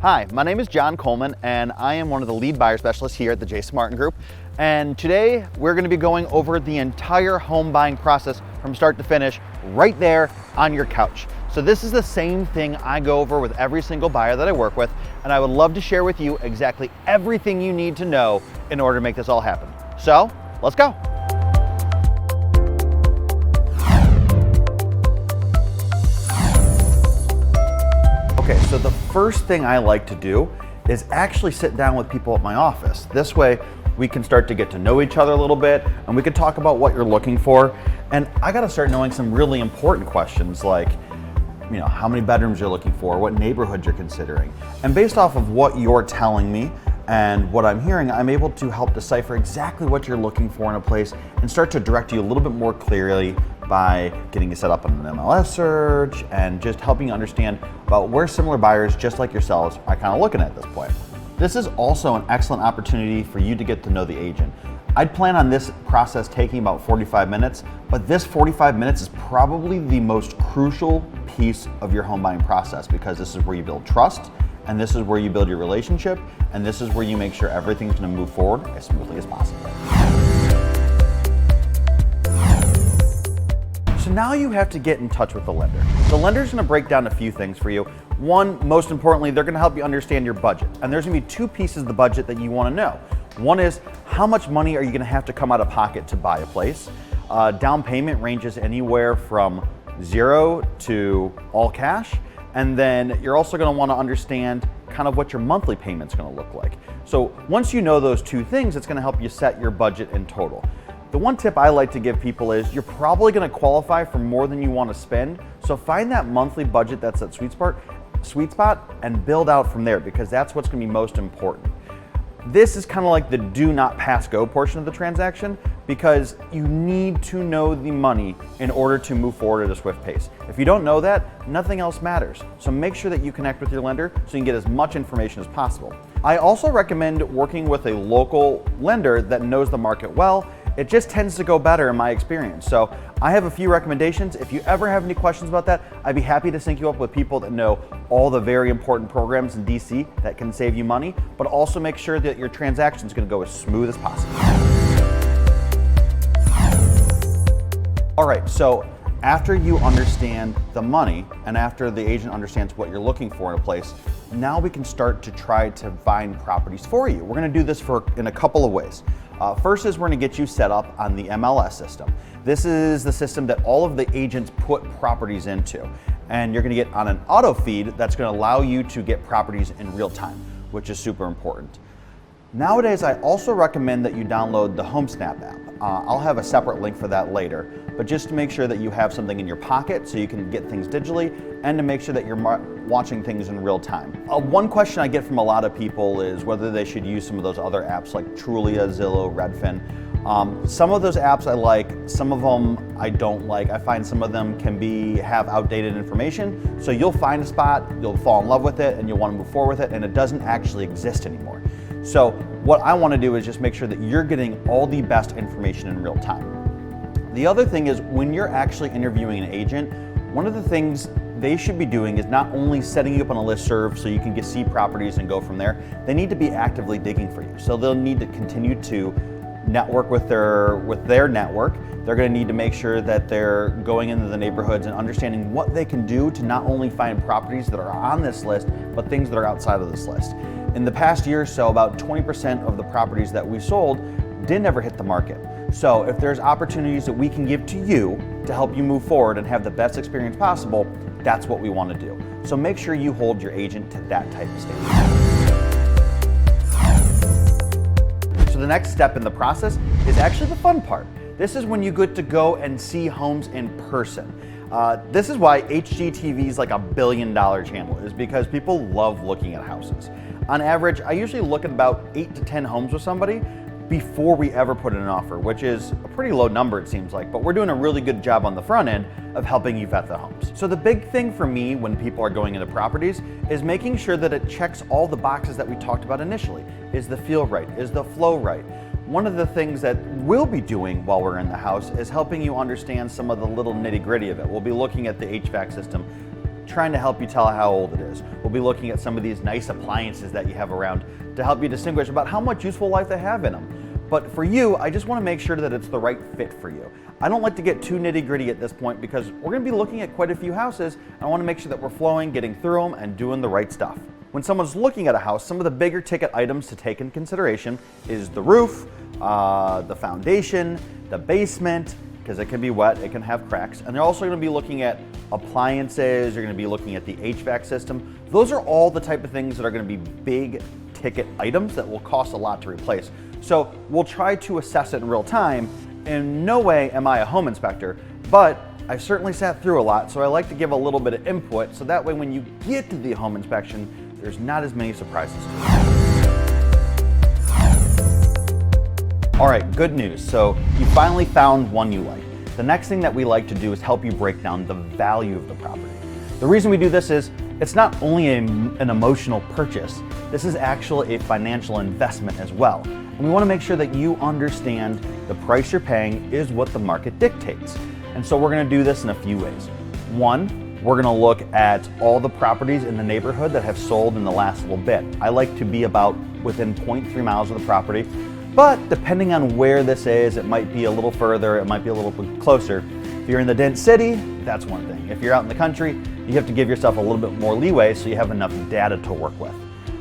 Hi, my name is John Coleman, and I am one of the lead buyer specialists here at the Jason Martin Group. And today we're going to be going over the entire home buying process from start to finish, right there on your couch. So this is the same thing I go over with every single buyer that I work with, and I would love to share with you exactly everything you need to know in order to make this all happen. So let's go. Okay, so the first thing I like to do is actually sit down with people at my office. This way we can start to get to know each other a little bit, and we can talk about what you're looking for. And I gotta start knowing some really important questions like, how many bedrooms you're looking for, what neighborhood you're considering. And based off of what you're telling me and what I'm hearing, I'm able to help decipher exactly what you're looking for in a place and start to direct you a little bit more clearly by getting you set up on an MLS search and just helping you understand about where similar buyers just like yourselves are kind of looking at this point. This is also an excellent opportunity for you to get to know the agent. I'd plan on this process taking about 45 minutes, but this 45 minutes is probably the most crucial piece of your home buying process, because this is where you build trust, and this is where you build your relationship, and this is where you make sure everything's going to move forward as smoothly as possible. So now you have to get in touch with the lender. The lender's going to break down a few things for you. One, most importantly, they're going to help you understand your budget. And there's going to be two pieces of the budget that you want to know. One is, how much money are you going to have to come out of pocket to buy a place? Down payment ranges anywhere from 0 to all cash. And then you're also going to want to understand kind of what your monthly payment's going to look like. So once you know those two things, it's going to help you set your budget in total. The one tip I like to give people is you're probably going to qualify for more than you want to spend. So find that monthly budget that's that sweet spot and build out from there, because that's what's going to be most important. This is kind of like the do not pass go portion of the transaction, because you need to know the money in order to move forward at a swift pace. If you don't know that, nothing else matters. So make sure that you connect with your lender so you can get as much information as possible. I also recommend working with a local lender that knows the market well. It just tends to go better in my experience. So I have a few recommendations. If you ever have any questions about that, I'd be happy to sync you up with people that know all the very important programs in DC that can save you money, but also make sure that your transaction is going to go as smooth as possible. All right, so after you understand the money and after the agent understands what you're looking for in a place, now we can start to try to find properties for you. We're going to do this in a couple of ways. First is we're going to get you set up on the MLS system. This is the system that all of the agents put properties into, and you're going to get on an auto feed that's going to allow you to get properties in real time, which is super important. Nowadays, I also recommend that you download the HomeSnap app. I'll have a separate link for that later, but just to make sure that you have something in your pocket so you can get things digitally, and to make sure that you're watching things in real time. One question I get from a lot of people is whether they should use some of those other apps like Trulia, Zillow, Redfin. Some of those apps I like, some of them I don't like. I find some of them can have outdated information, so you'll find a spot, you'll fall in love with it, and you'll want to move forward with it, and it doesn't actually exist anymore. So what I want to do is just make sure that you're getting all the best information in real time. The other thing is, when you're actually interviewing an agent, one of the things they should be doing is not only setting you up on a listserv so you can see properties and go from there, they need to be actively digging for you. So they'll need to continue to network with their network. They're going to need to make sure that they're going into the neighborhoods and understanding what they can do to not only find properties that are on this list, but things that are outside of this list. In the past year or so, about 20% of the properties that we sold didn't ever hit the market. So if there's opportunities that we can give to you to help you move forward and have the best experience possible, that's what we want to do. So make sure you hold your agent to that type of standard. So the next step in the process is actually the fun part. This is when you get to go and see homes in person. This is why HGTV is like $1 billion channel, is because people love looking at houses. On average, I usually look at about 8 to 10 homes with somebody before we ever put in an offer, which is a pretty low number it seems like, but we're doing a really good job on the front end of helping you vet the homes. So the big thing for me when people are going into properties is making sure that it checks all the boxes that we talked about initially. Is the feel right? Is the flow right? One of the things that we'll be doing while we're in the house is helping you understand some of the little nitty-gritty of it. We'll be looking at the HVAC system, trying to help you tell how old it is. We'll be looking at some of these nice appliances that you have around to help you distinguish about how much useful life they have in them. But for you, I just want to make sure that it's the right fit for you. I don't like to get too nitty-gritty at this point because we're going to be looking at quite a few houses, and I want to make sure that we're flowing, getting through them, and doing the right stuff. When someone's looking at a house, some of the bigger ticket items to take into consideration is the roof, the foundation, the basement, because it can be wet, it can have cracks, and they're also going to be looking at appliances, you're going to be looking at the HVAC system. Those are all the type of things that are going to be big ticket items that will cost a lot to replace. So we'll try to assess it in real time. In no way am I a home inspector, but I've certainly sat through a lot, so I like to give a little bit of input so that way when you get to the home inspection, there's not as many surprises. All right, good news. So you finally found one you like. The next thing that we like to do is help you break down the value of the property. The reason we do this is it's not only an emotional purchase, this is actually a financial investment as well. And we want to make sure that you understand the price you're paying is what the market dictates. And so we're going to do this in a few ways. One, we're going to look at all the properties in the neighborhood that have sold in the last little bit. I like to be about within 0.3 miles of the property, but depending on where this is, it might be a little further, it might be a little bit closer. If you're in the dense city, that's one thing. If you're out in the country, you have to give yourself a little bit more leeway so you have enough data to work with.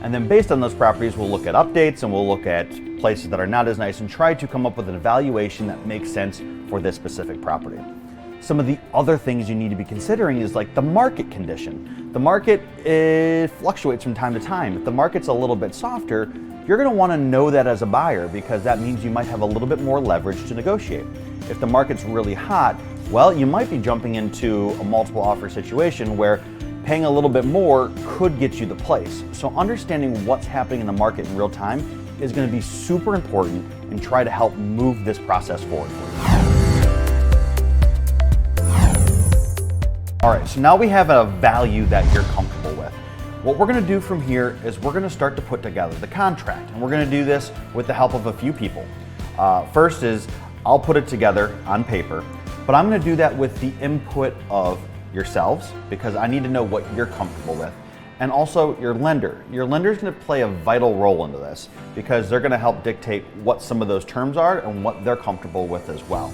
And then based on those properties, we'll look at updates and we'll look at places that are not as nice and try to come up with an evaluation that makes sense for this specific property. Some of the other things you need to be considering is like the market condition. The market fluctuates from time to time. If the market's a little bit softer, you're going to want to know that as a buyer because that means you might have a little bit more leverage to negotiate. If the market's really hot, well, you might be jumping into a multiple offer situation where paying a little bit more could get you the place. So understanding what's happening in the market in real time is going to be super important and try to help move this process forward for you. All right, so now we have a value that you're comfortable with. What we're going to do from here is we're going to start to put together the contract, and we're going to do this with the help of a few people. First is I'll put it together on paper, but I'm going to do that with the input of yourselves because I need to know what you're comfortable with, and also your lender. Your lender is going to play a vital role into this because they're going to help dictate what some of those terms are and what they're comfortable with as well.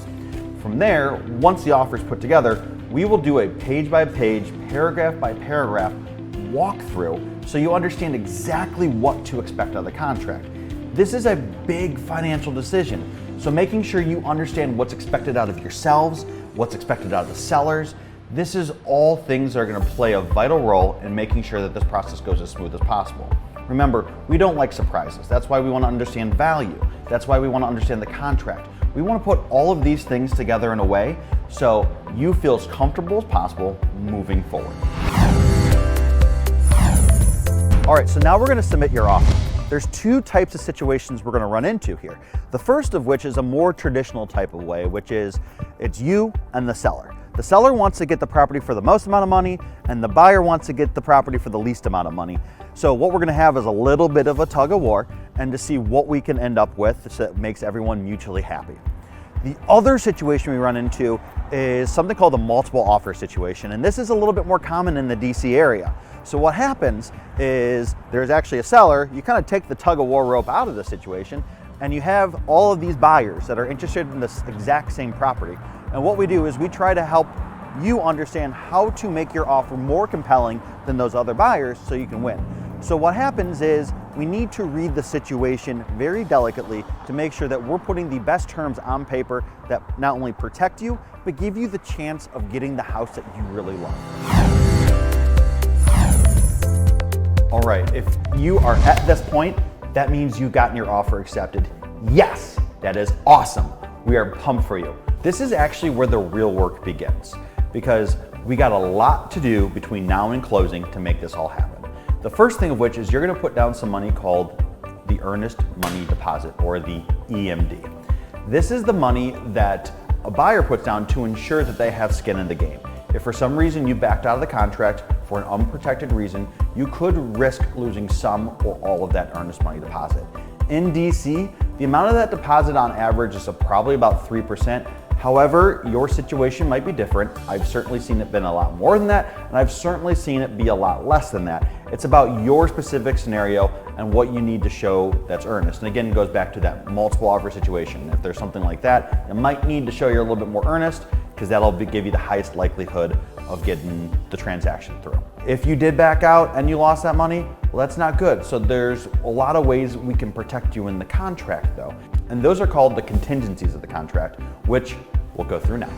From there, once the offer is put together, we will do a page-by-page, paragraph-by-paragraph walkthrough so you understand exactly what to expect out of the contract. This is a big financial decision, so making sure you understand what's expected out of yourselves, what's expected out of the sellers, this is all things that are going to play a vital role in making sure that this process goes as smooth as possible. Remember, we don't like surprises. That's why we want to understand value. That's why we want to understand the contract. We want to put all of these things together in a way so you feel as comfortable as possible moving forward. All right, so now we're going to submit your offer. There's two types of situations we're going to run into here. The first of which is a more traditional type of way, which is it's you and the seller. The seller wants to get the property for the most amount of money, and the buyer wants to get the property for the least amount of money. So what we're going to have is a little bit of a tug of war and to see what we can end up with so that makes everyone mutually happy. The other situation we run into is something called a multiple offer situation, and this is a little bit more common in the DC area. So what happens is there's actually a seller, you kind of take the tug of war rope out of the situation, and you have all of these buyers that are interested in this exact same property. And what we do is we try to help you understand how to make your offer more compelling than those other buyers so you can win. So what happens is we need to read the situation very delicately to make sure that we're putting the best terms on paper that not only protect you, but give you the chance of getting the house that you really love. All right, if you are at this point, that means you've gotten your offer accepted. Yes, that is awesome. We are pumped for you. This is actually where the real work begins because we got a lot to do between now and closing to make this all happen. The first thing of which is you're going to put down some money called the earnest money deposit, or the EMD. This is the money that a buyer puts down to ensure that they have skin in the game. If for some reason you backed out of the contract for an unprotected reason, you could risk losing some or all of that earnest money deposit. In DC, the amount of that deposit on average is probably about 3%. However, your situation might be different. I've certainly seen it been a lot more than that, and I've certainly seen it be a lot less than that. It's about your specific scenario and what you need to show that's earnest. And again, it goes back to that multiple offer situation. If there's something like that, you might need to show you're a little bit more earnest, because that'll give you the highest likelihood of getting the transaction through. If you did back out and you lost that money, well, that's not good. So there's a lot of ways we can protect you in the contract though. And those are called the contingencies of the contract, which we'll go through now.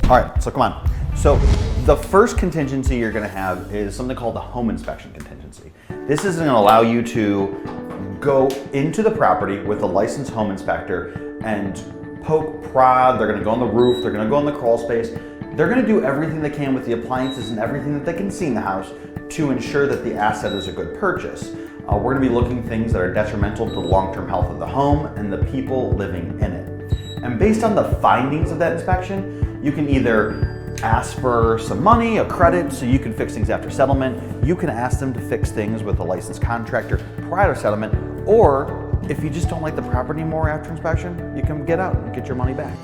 All right, so come on. So the first contingency you're gonna have is something called the home inspection contingency. This is gonna allow you to go into the property with a licensed home inspector and poke, prod, they're gonna go on the roof, they're gonna go in the crawl space. They're gonna do everything they can with the appliances and everything that they can see in the house to ensure that the asset is a good purchase. We're gonna be looking at things that are detrimental to the long-term health of the home and the people living in it. And based on the findings of that inspection, you can either ask for some money, a credit, so you can fix things after settlement. You can ask them to fix things with a licensed contractor prior to settlement, or if you just don't like the property anymore after inspection, you can get out and get your money back.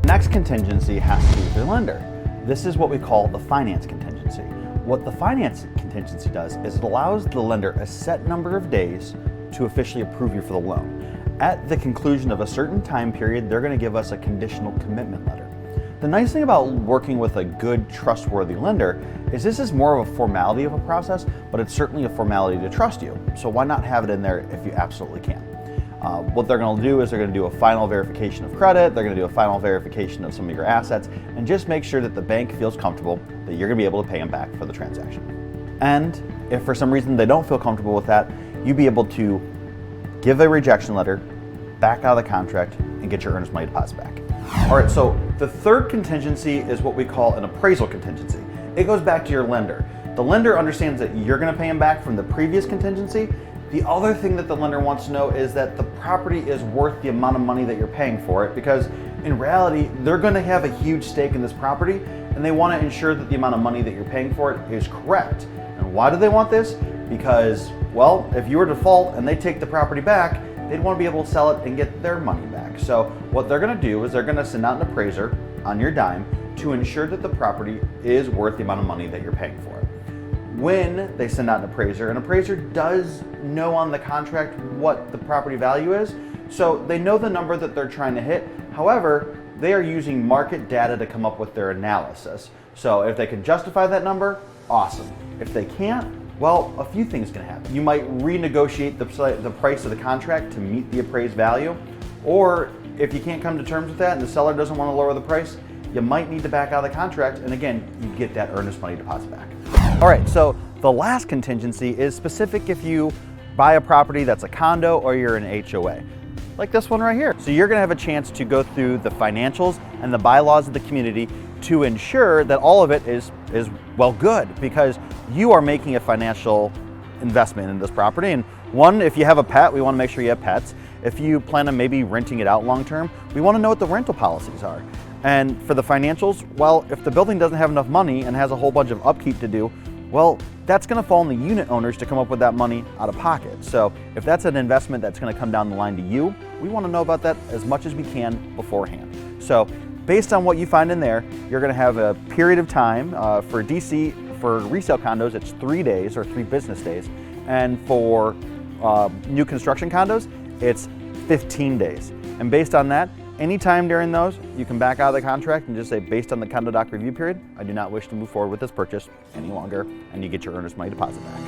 Next contingency has to do with your lender. This is what we call the finance contingency. What the finance contingency does is it allows the lender a set number of days to officially approve you for the loan. At the conclusion of a certain time period, they're going to give us a conditional commitment letter. The nice thing about working with a good, trustworthy lender is this is more of a formality of a process, but it's certainly a formality to trust you. So why not have it in there if you absolutely can? What they're going to do is they're going to do a final verification of credit, they're going to do a final verification of some of your assets, and just make sure that the bank feels comfortable that you're going to be able to pay them back for the transaction. And if for some reason they don't feel comfortable with that, you'll be able to give a rejection letter, back out of the contract, and get your earnest money deposit back. All right, so the third contingency is what we call an appraisal contingency. It goes back to your lender. The lender understands that you're gonna pay him back from the previous contingency. The other thing that the lender wants to know is that the property is worth the amount of money that you're paying for it, because in reality, they're gonna have a huge stake in this property, and they wanna ensure that the amount of money that you're paying for it is correct. And why do they want this? Because, well, if you were to default and they take the property back, they'd want to be able to sell it and get their money back. So what they're going to do is they're going to send out an appraiser on your dime to ensure that the property is worth the amount of money that you're paying for it. When they send out an appraiser does know on the contract what the property value is, so they know the number that they're trying to hit. However, they are using market data to come up with their analysis. So if they can justify that number, awesome. If they can't, well, a few things can happen. You might renegotiate the price of the contract to meet the appraised value, or if you can't come to terms with that and the seller doesn't want to lower the price, you might need to back out of the contract, and again, you get that earnest money deposit back. All right, so the last contingency is specific if you buy a property that's a condo or you're an HOA, like this one right here. So you're gonna have a chance to go through the financials and the bylaws of the community to ensure that all of it is well good, because you are making a financial investment in this property. And one, if you have a pet, we want to make sure you have pets. If you plan on maybe renting it out long term, we want to know what the rental policies are. And for the financials, well, if the building doesn't have enough money and has a whole bunch of upkeep to do, well, that's going to fall on the unit owners to come up with that money out of pocket. So if that's an investment that's going to come down the line to you, we want to know about that as much as we can beforehand. So based on what you find in there, you're going to have a period of time. For DC, for resale condos, it's 3 days or 3 business days. And for new construction condos, it's 15 days. And based on that, anytime during those, you can back out of the contract and just say, based on the condo doc review period, I do not wish to move forward with this purchase any longer, and you get your earnest money deposit back.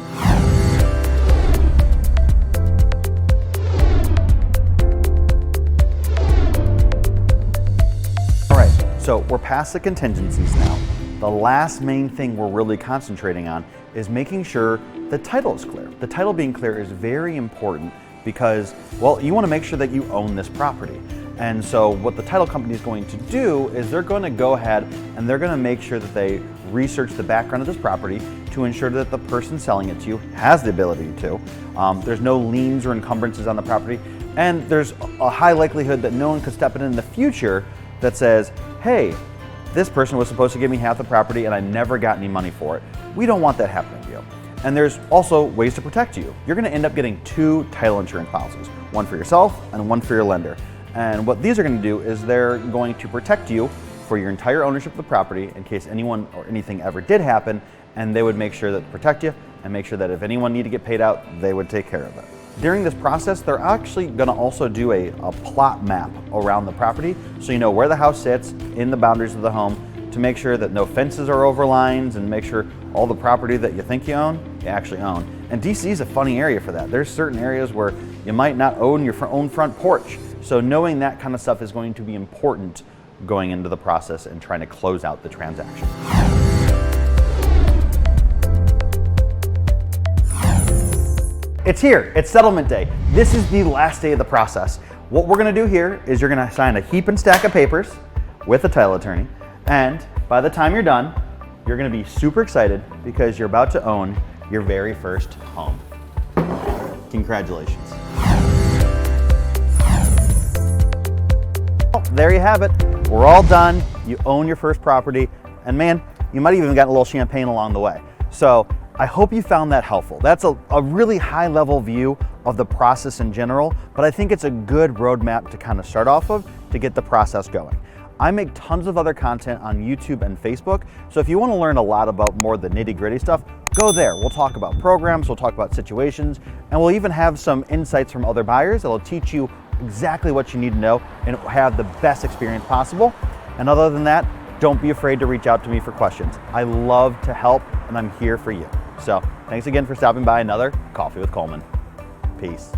So we're past the contingencies now. The last main thing we're really concentrating on is making sure the title is clear. The title being clear is very important because, well, you want to make sure that you own this property. And so what the title company is going to do is they're going to go ahead and they're going to make sure that they research the background of this property to ensure that the person selling it to you has the ability to. There's no liens or encumbrances on the property, and there's a high likelihood that no one could step in the future that says, hey, this person was supposed to give me half the property and I never got any money for it. We don't want that happening to you. And there's also ways to protect you. You're gonna end up getting 2 title insurance policies, one for yourself and one for your lender. And what these are gonna do is they're going to protect you for your entire ownership of the property in case anyone or anything ever did happen, and they would make sure that to protect you and make sure that if anyone needed to get paid out, they would take care of it. During this process, they're actually gonna also do a plot map around the property so you know where the house sits in the boundaries of the home, to make sure that no fences are over lines and make sure all the property that you think you own, you actually own. And DC is a funny area for that. There's certain areas where you might not own your own front porch. So knowing that kind of stuff is going to be important going into the process and trying to close out the transaction. It's here, it's settlement day. This is the last day of the process. What we're gonna do here is you're gonna sign a heap and stack of papers with a title attorney, and by the time you're done, you're gonna be super excited because you're about to own your very first home. Congratulations. Well, there you have it. We're all done. You own your first property, and man, you might even get a little champagne along the way. So I hope you found that helpful. That's a really high level view of the process in general, but I think it's a good roadmap to kind of start off of to get the process going. I make tons of other content on YouTube and Facebook, so if you want to learn a lot about more of the nitty-gritty stuff, go there. We'll talk about programs, we'll talk about situations, and we'll even have some insights from other buyers that'll teach you exactly what you need to know and have the best experience possible. And other than that, don't be afraid to reach out to me for questions. I love to help, and I'm here for you. So thanks again for stopping by another Coffee with Coleman. Peace.